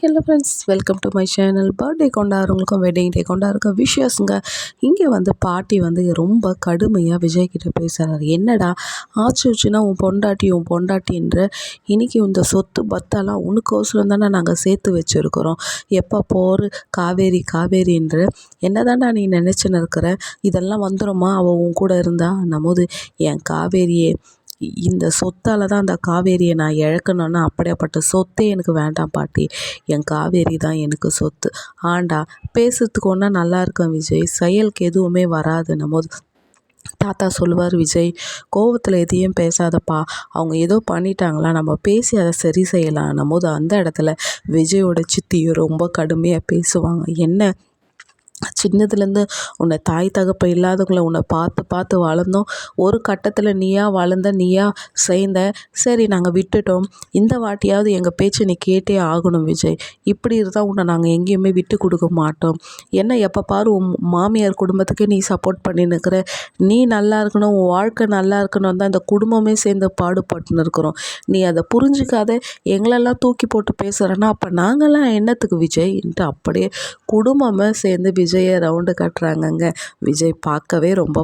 Hello friends, welcome to my channel. Birthday கொண்டாடுறவங்களுக்கும் wedding day கொண்டாடுற விஷயஸுங்க. இங்கே பாட்டி ரொம்ப கடுமையாக விஜய் கிட்ட பேசுகிறாரு. என்னடா ஆச்சுன்னா உன் பொண்டாட்டின்ற இன்னைக்கு இந்த சொத்து பத்தெல்லாம் உனக்கோசரம் தானே நாங்கள் சேர்த்து வச்சுருக்குறோம். எப்போ போர் காவேரின்ற என்னதான்டா நீ நினச்சின்னு இருக்கிற? இதெல்லாம் வந்துடுமா அவள் உன் கூட இருந்தா? நம்மோது என் காவேரியே, இந்த சொத்தால் தான் அந்த காவேரியை நான் இழக்கணும்னா அப்படியாப்பட்ட சொத்தே எனக்கு வேண்டாம் பாட்டி. என் காவேரி தான் எனக்கு சொத்து. ஆண்டா, பேசுறதுக்கு ஒன்றா நல்லா இருக்கேன் விஜய், செயலுக்கு எதுவுமே வராது. நம்மோது தாத்தா சொல்லுவார், விஜய் கோவத்தில் எதையும் பேசாதப்பா, அவங்க ஏதோ பண்ணிட்டாங்களா, நம்ம பேசி அதை சரி செய்யலாம். நம்மோது அந்த இடத்துல விஜயோட சித்தியும் ரொம்ப கடுமையாக பேசுவாங்க. என்ன சின்னதுலேருந்து உன்னை தாய் தகப்ப இல்லாதவங்கள உன்னை பார்த்து பார்த்து வளர்ந்தோம். ஒரு கட்டத்தில் நீயா வளர்ந்த, நீயா சேர்ந்த. சரி, நாங்கள் விட்டுட்டோம். இந்த வாட்டியாவது எங்கள் பேச்சை நீ கேட்டே ஆகணும் விஜய். இப்படி இருந்தால் உன்னை நாங்கள் எங்கேயுமே விட்டு கொடுக்க மாட்டோம். என்ன எப்போ பாரு உன் மாமியார் குடும்பத்துக்கே நீ சப்போர்ட் பண்ணின்னு இருக்கிற. நீ நல்லா இருக்கணும், உன் வாழ்க்கை நல்லா இருக்கணும் தான் இந்த குடும்பமே சேர்ந்து பாடுபட்டுன்னு இருக்கிறோம். நீ அதை புரிஞ்சிக்காத எங்களெல்லாம் தூக்கி போட்டு பேசுகிறேன்னா அப்போ நாங்கள்லாம் என்னத்துக்கு விஜய்ன்ட்டு அப்படியே குடும்பமே சேர்ந்து விஜயை ரவுண்டு கட்டுறாங்கங்க. விஜய் பார்க்கவே ரொம்ப